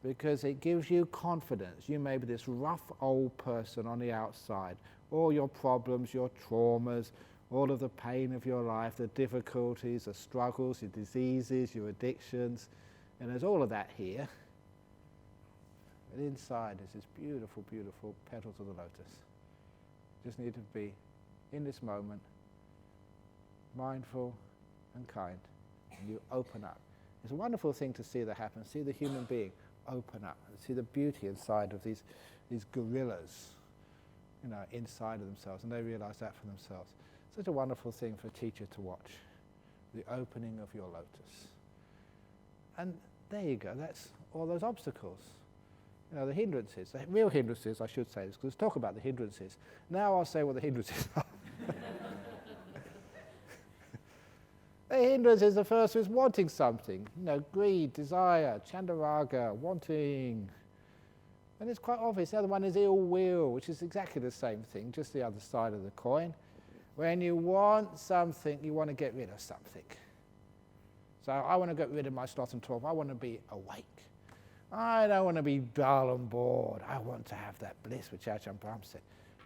because it gives you confidence. You may be this rough old person on the outside, all your problems, your traumas, all of the pain of your life, the difficulties, the struggles, your diseases, your addictions, and there's all of that here. And inside is this beautiful, beautiful petals of the lotus. Just need to be in this moment, mindful and kind, and you open up. It's a wonderful thing to see that happen, see the human being open up, and see the beauty inside of these gorillas, inside of themselves, and they realize that for themselves. Such a wonderful thing for a teacher to watch, the opening of your lotus. And there you go, that's all those obstacles. The hindrances, the real hindrances, I should say this, because let's talk about the hindrances. Now I'll say what the hindrances are. The hindrances, the first is wanting something. Greed, desire, chandaraga, wanting. And it's quite obvious. The other one is ill will, which is exactly the same thing, just the other side of the coin. When you want something, you want to get rid of something. So I want to get rid of my sloth and torpor. I want to be awake. I don't want to be dull and bored. I want to have that bliss, which Ajahn Brahm said.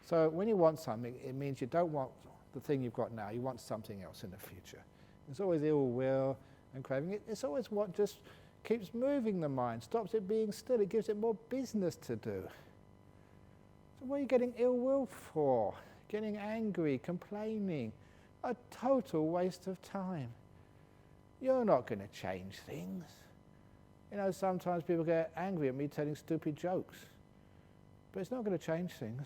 So when you want something, it means you don't want the thing you've got now. You want something else in the future. There's always ill will and craving. It's always what just keeps moving the mind, stops it being still. It gives it more business to do. So what are you getting ill will for? Getting angry, complaining. A total waste of time. You're not going to change things. Sometimes people get angry at me telling stupid jokes. But it's not going to change things.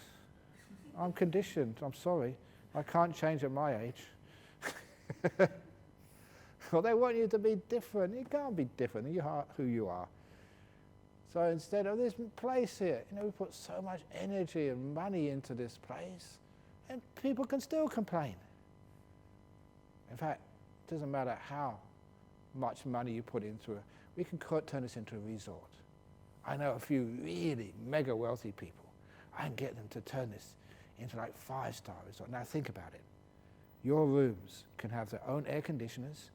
I'm conditioned, I'm sorry. I can't change at my age. Well, they want you to be different. You can't be different. You are who you are. So instead of this place here, we put so much energy and money into this place, and people can still complain. In fact, it doesn't matter how much money you put into it. We can turn this into a resort. I know a few really mega wealthy people. I can get them to turn this into like 5-star resort. Now think about it. Your rooms can have their own air conditioners,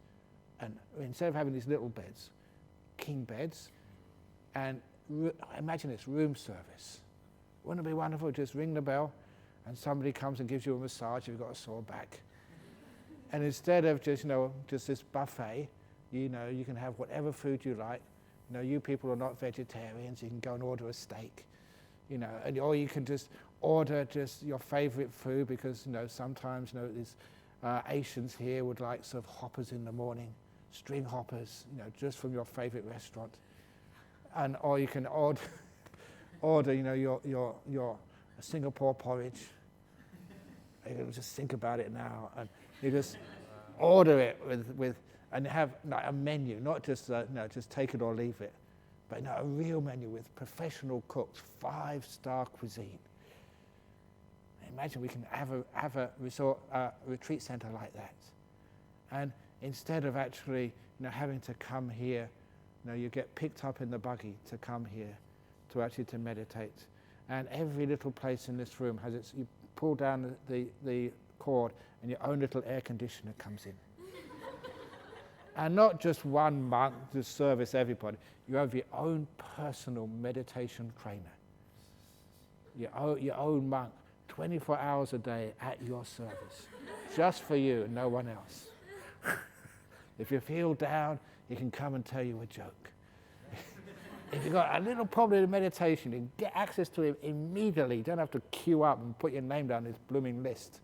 and instead of having these little beds, king beds, and imagine this, room service. Wouldn't it be wonderful? Just ring the bell and somebody comes and gives you a massage if you've got a sore back. And instead of just this buffet, you can have whatever food you like. You people are not vegetarians, you can go and order a steak. Or you can just order just your favorite food because, sometimes, these Asians here would like sort of hoppers in the morning, string hoppers, just from your favorite restaurant. Or you can order, your Singapore porridge. You can just think about it now, and you just order it with and have a menu, not just just take it or leave it, but a real menu with professional cooks, 5-star cuisine. Imagine we can have a resort retreat center like that, and instead of actually having to come here, you get picked up in the buggy to come here to meditate, and every little place in this room has its. You pull down the cord, and your own little air conditioner comes in. And not just one monk to service everybody. You have your own personal meditation trainer. Your own monk, 24 hours a day at your service. Just for you and no one else. If you feel down, he can come and tell you a joke. If you've got a little problem in meditation, you can get access to him immediately. You don't have to queue up and put your name down this blooming list.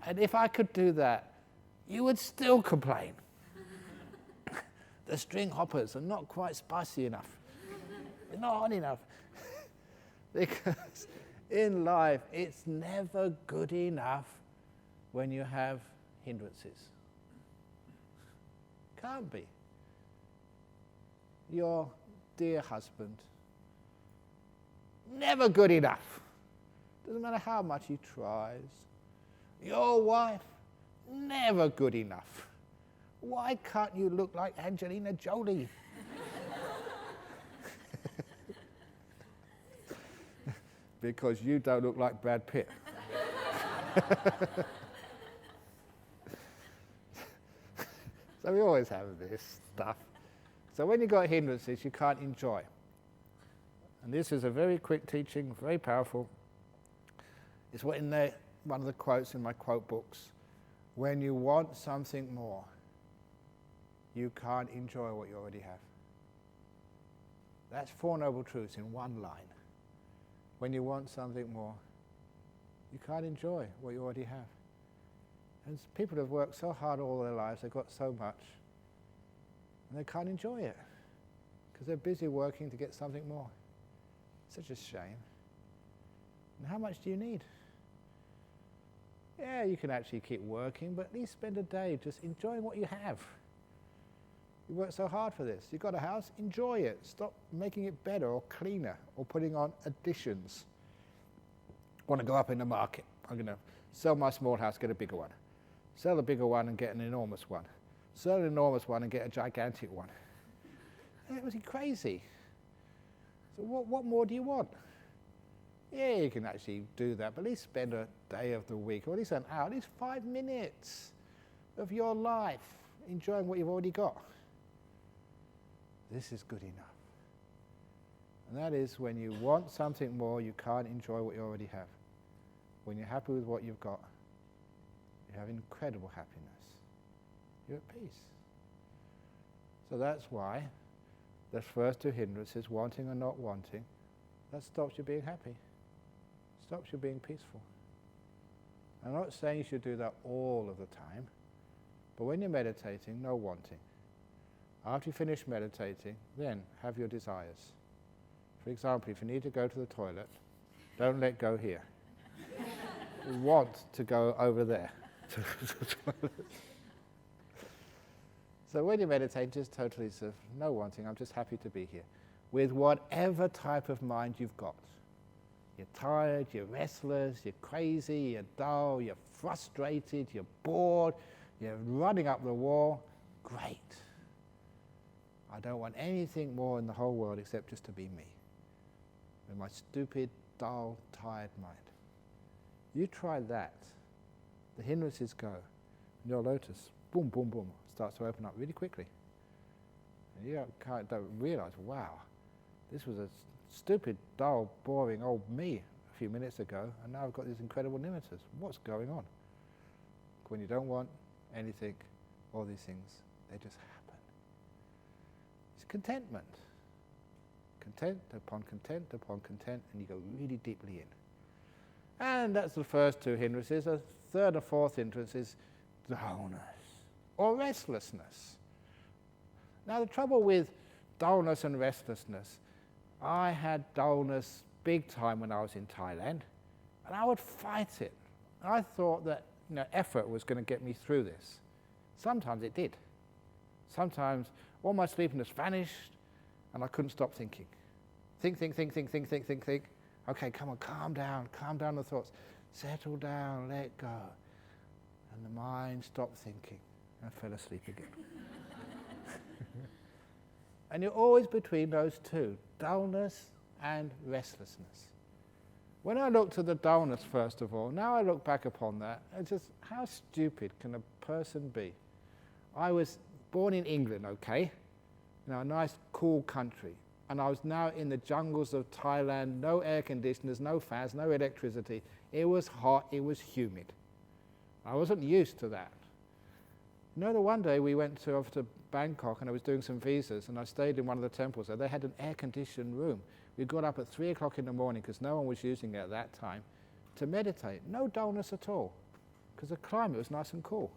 And if I could do that, you would still complain. The string hoppers are not quite spicy enough. They're not hot enough. Because in life, it's never good enough when you have hindrances. Can't be. Your dear husband, never good enough. Doesn't matter how much he tries. Your wife, never good enough. Why can't you look like Angelina Jolie? because you don't look like Brad Pitt. So we always have this stuff. So when you've got hindrances, you can't enjoy. And this is a very quick teaching, very powerful. It's what in there, one of the quotes in my quote books. When you want something more, you can't enjoy what you already have. That's Four Noble Truths in one line. When you want something more, you can't enjoy what you already have. And people have worked so hard all their lives, they've got so much, and they can't enjoy it because they're busy working to get something more. Such a shame. And how much do you need? Yeah, you can actually keep working, but at least spend a day just enjoying what you have. You worked so hard for this. You've got a house, enjoy it. Stop making it better or cleaner or putting on additions. I want to go up in the market. I'm going to sell my small house, get a bigger one. Sell the bigger one and get an enormous one. Sell an enormous one and get a gigantic one. It was crazy. So what more do you want? Yeah, you can actually do that, but at least spend a day of the week, or at least an hour, at least 5 minutes of your life enjoying what you've already got. This is good enough. And that is when you want something more, you can't enjoy what you already have. When you're happy with what you've got, you have incredible happiness. You're at peace. So that's why the first two hindrances, wanting and not wanting, that stops you being happy. Stops you being peaceful. I'm not saying you should do that all of the time, but when you're meditating, no wanting. After you finish meditating, then have your desires. For example, if you need to go to the toilet, don't let go here. Want to go over there. So when you meditate, just totally sort of no wanting, I'm just happy to be here. With whatever type of mind you've got. You're tired, you're restless, you're crazy, you're dull, you're frustrated, you're bored, you're running up the wall. Great. I don't want anything more in the whole world except just to be me. With my stupid, dull, tired mind. You try that. The hindrances go. And your lotus, boom, boom, boom, starts to open up really quickly. And you don't realize, wow, this was a stupid, dull, boring old me a few minutes ago, and now I've got these incredible limiters. What's going on? When you don't want anything, all these things, they just happen. It's contentment. Content upon content upon content, and you go really deeply in. And that's the first two hindrances. The third and fourth hindrance is dullness or restlessness. Now the trouble with dullness and restlessness, I had dullness big time when I was in Thailand, and I would fight it. I thought that effort was going to get me through this. Sometimes it did. Sometimes all my sleepiness vanished, and I couldn't stop thinking. Think. Okay, come on, calm down the thoughts. Settle down, let go. And the mind stopped thinking, and I fell asleep again. And you're always between those two, dullness and restlessness. When I looked at the dullness, first of all, now I look back upon that, it's just, how stupid can a person be? I was born in England, okay? A nice, cool country. And I was now in the jungles of Thailand, no air conditioners, no fans, no electricity. It was hot, it was humid. I wasn't used to that. The one day we went off to Bangkok and I was doing some visas and I stayed in one of the temples there. They had an air-conditioned room. We got up at 3 o'clock in the morning because no one was using it at that time to meditate. No dullness at all because the climate was nice and cool.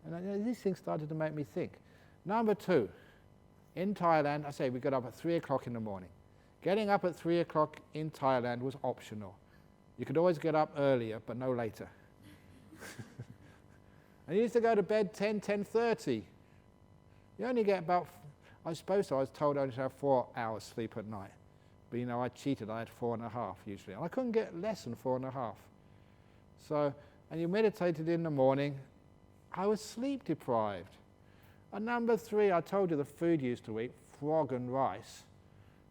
And these things started to make me think. Number two, in Thailand, I say we got up at 3 o'clock in the morning. Getting up at 3 o'clock in Thailand was optional. You could always get up earlier, but no later. And you used to go to bed 10:30. You only get about, I was told only to have 4 hours sleep at night. But I cheated, I had 4.5 usually. And I couldn't get less than 4.5. So, and you meditated in the morning, I was sleep deprived. And number three, I told you the food you used to eat, frog and rice.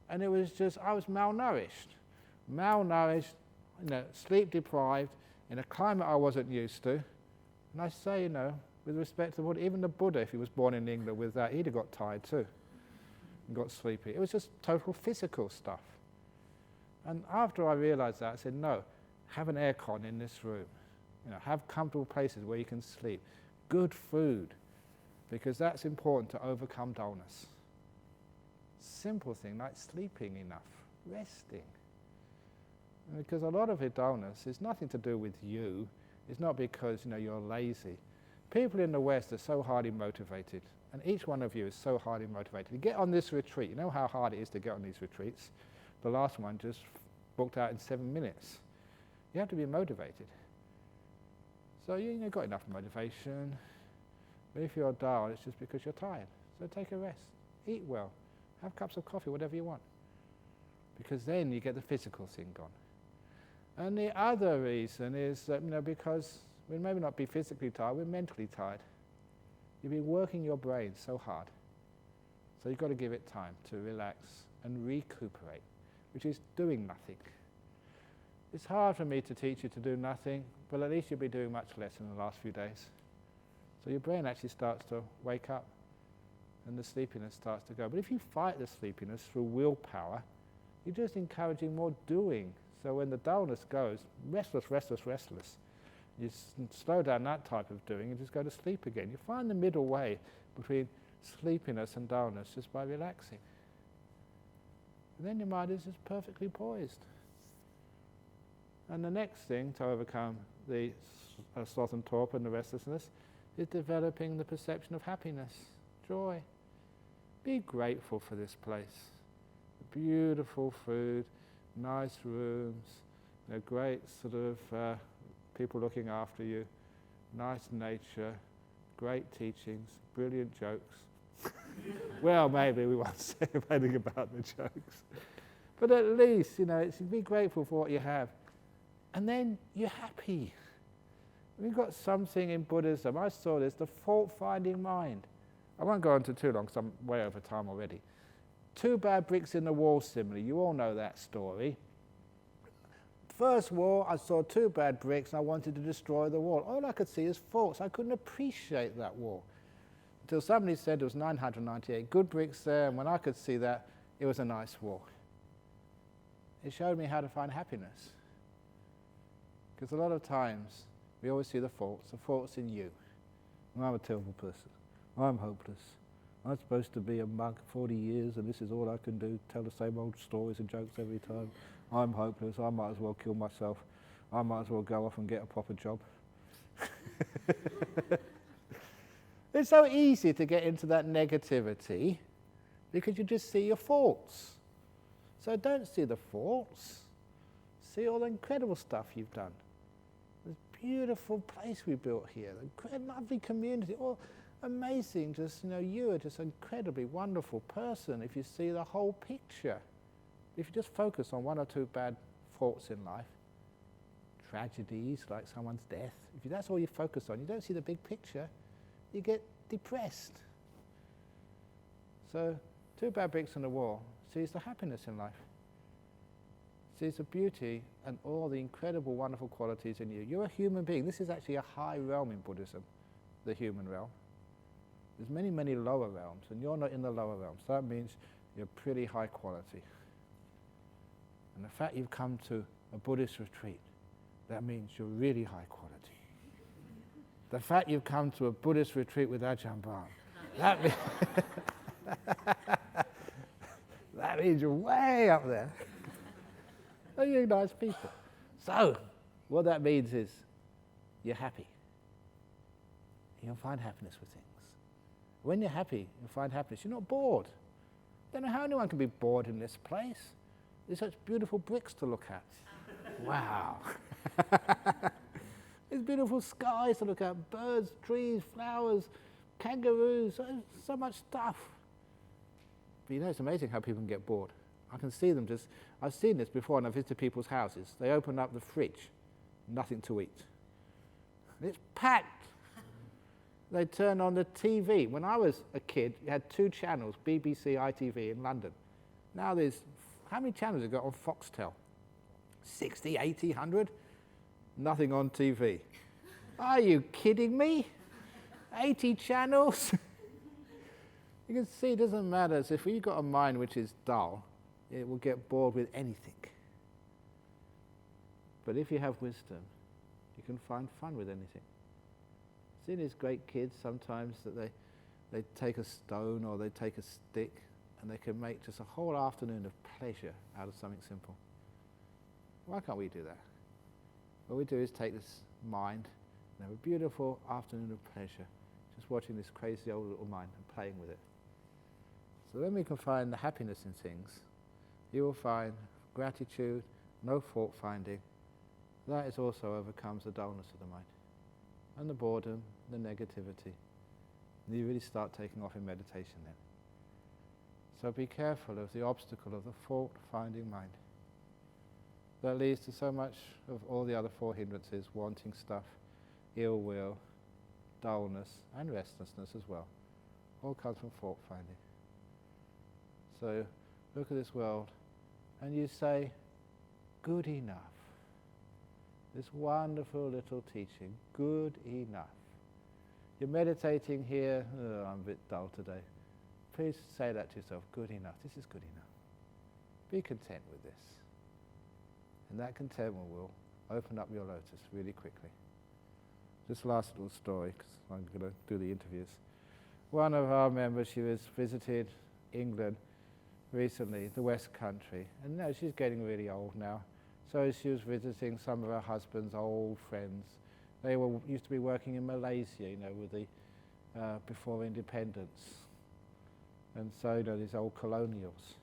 And it was just, I was malnourished. malnourished, sleep deprived, in a climate I wasn't used to. And I say, with respect to the Buddha, even the Buddha, if he was born in England with that, he'd have got tired too and got sleepy. It was just total physical stuff. And after I realised that, I said, no, have an aircon in this room. Have comfortable places where you can sleep. Good food, because that's important to overcome dullness. Simple thing like sleeping enough, resting. Because a lot of your dullness is nothing to do with you. It's not because you're lazy. People in the West are so highly motivated, and each one of you is so highly motivated. You get on this retreat, you know how hard it is to get on these retreats. The last one just booked out in 7 minutes. You have to be motivated. So you've got enough motivation, but if you're dull, it's just because you're tired. So take a rest, eat well, have cups of coffee, whatever you want, because then you get the physical thing gone. And the other reason is that, because we may not be physically tired, we're mentally tired. You've been working your brain so hard. So you've got to give it time to relax and recuperate, which is doing nothing. It's hard for me to teach you to do nothing, but at least you'll be doing much less in the last few days. So your brain actually starts to wake up and the sleepiness starts to go. But if you fight the sleepiness through willpower, you're just encouraging more doing. So when the dullness goes, restless, you slow down that type of doing and just go to sleep again. You find the middle way between sleepiness and dullness just by relaxing. And then your mind is just perfectly poised. And the next thing to overcome the sloth and torpor and the restlessness is developing the perception of happiness, joy. Be grateful for this place. Beautiful food, nice rooms, great sort of people looking after you, nice nature, great teachings, brilliant jokes. Well, maybe we won't say anything about the jokes. But at least, be grateful for what you have. And then you're happy. We've got something in Buddhism, I saw this, the fault-finding mind. I won't go on to too long because I'm way over time already. 2 bad bricks in the wall simile, you all know that story. First wall, I saw 2 bad bricks and I wanted to destroy the wall. All I could see is faults. I couldn't appreciate that wall. Until somebody said there was 998 good bricks there, and when I could see that, it was a nice wall. It showed me how to find happiness. Because a lot of times, we always see the faults in you. I'm a terrible person. I'm hopeless. I'm supposed to be a monk 40 years and this is all I can do, tell the same old stories and jokes every time. I'm hopeless, I might as well kill myself. I might as well go off and get a proper job. It's so easy to get into that negativity because you just see your faults. So don't see the faults. See all the incredible stuff you've done. This beautiful place we built here, the lovely community, all amazing. Just you are just an incredibly wonderful person if you see the whole picture. If you just focus on 1 or 2 bad faults in life, tragedies like someone's death, if that's all you focus on, you don't see the big picture, you get depressed. So 2 bad bricks on the wall sees the happiness in life. Sees the beauty and all the incredible, wonderful qualities in you. You're a human being. This is actually a high realm in Buddhism, the human realm. There's many, many lower realms, and you're not in the lower realms. So that means you're pretty high quality. And the fact you've come to a Buddhist retreat, that means you're really high quality. The fact you've come to a Buddhist retreat with Ajahn Brahm, that means you're way up there. Oh, you're nice people. So, what that means is you're happy. You'll find happiness with things. When you're happy, you'll find happiness. You're not bored. I don't know how anyone can be bored in this place. There's such beautiful bricks to look at. Wow. There's beautiful skies to look at, birds, trees, flowers, kangaroos, so much stuff. But it's amazing how people can get bored. I can see them I've seen this before when I've visited people's houses. They open up the fridge, nothing to eat. It's packed. They turn on the TV. When I was a kid, you had 2 channels, BBC, ITV in London. Now how many channels have you got on Foxtel? 60, 80, 100? Nothing on TV. Are you kidding me? 80 channels? You can see it doesn't matter. So if you've got a mind which is dull, it will get bored with anything. But if you have wisdom, you can find fun with anything. See these great kids sometimes that they take a stone or they take a stick and they can make just a whole afternoon of pleasure out of something simple. Why can't we do that? What we do is take this mind and have a beautiful afternoon of pleasure, just watching this crazy old little mind and playing with it. So when we can find the happiness in things, you will find gratitude, no fault finding. That is also overcomes the dullness of the mind, and the boredom, the negativity. And you really start taking off in meditation then. So be careful of the obstacle of the fault-finding mind. That leads to so much of all the other four hindrances, wanting stuff, ill will, dullness, and restlessness as well. All comes from fault-finding. So look at this world, and you say, good enough. This wonderful little teaching, good enough. You're meditating here, I'm a bit dull today. Please say that to yourself, good enough, this is good enough. Be content with this. And that contentment will open up your lotus really quickly. This last little story, because I'm going to do the interviews. One of our members, she was visited England recently, the West Country, and now she's getting really old now. So she was visiting some of her husband's old friends. They used to be working in Malaysia, with the before independence, and so these old colonials.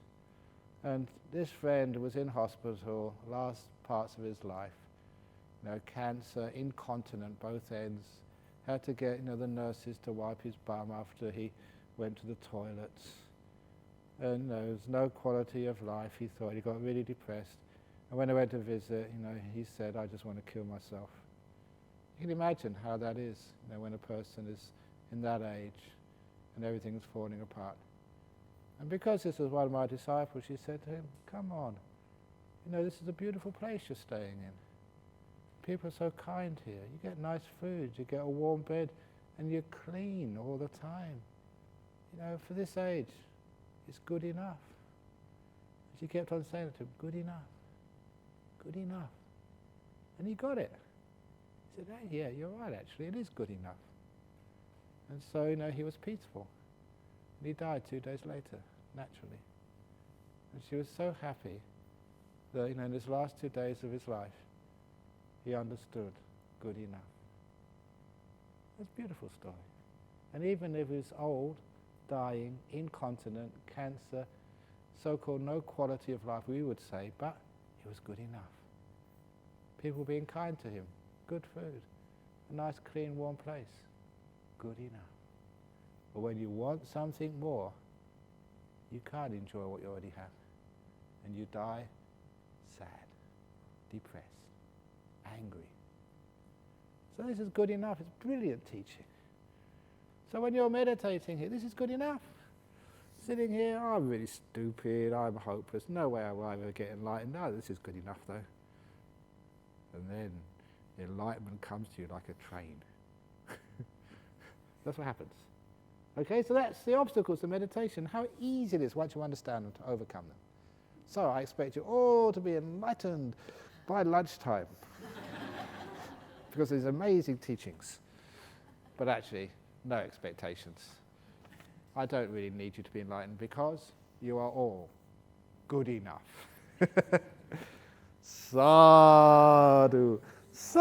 And this friend was in hospital, last parts of his life. Cancer, incontinent, both ends. Had to get the nurses to wipe his bum after he went to the toilets. And there was no quality of life. He thought he got really depressed. And when I went to visit, he said, I just want to kill myself. You can imagine how that is, when a person is in that age and everything is falling apart. And because this was one of my disciples, she said to him, come on, this is a beautiful place you're staying in. People are so kind here. You get nice food, you get a warm bed, and you're clean all the time. For this age, it's good enough. She kept on saying to him, good enough. Good enough. And he got it. He said, hey, yeah, you're right, actually, it is good enough. And so, he was peaceful. And he died 2 days later, naturally. And she was so happy that, in his last 2 days of his life, he understood good enough. It's a beautiful story. And even if he was old, dying, incontinent, cancer, so-called no quality of life, we would say, but it was good enough. People being kind to him, good food, a nice, clean, warm place, good enough. But when you want something more, you can't enjoy what you already have. And you die sad, depressed, angry. So this is good enough. It's brilliant teaching. So when you're meditating here, this is good enough. Sitting here, I'm really stupid, I'm hopeless, no way I will ever get enlightened. No, this is good enough though. And then enlightenment comes to you like a train. That's what happens. Okay, so that's the obstacles to meditation, how easy it is once you understand them to overcome them. So I expect you all to be enlightened by lunchtime because of these amazing teachings. But actually, no expectations. I don't really need you to be enlightened because you are all good enough. Sadhu. Sadhu.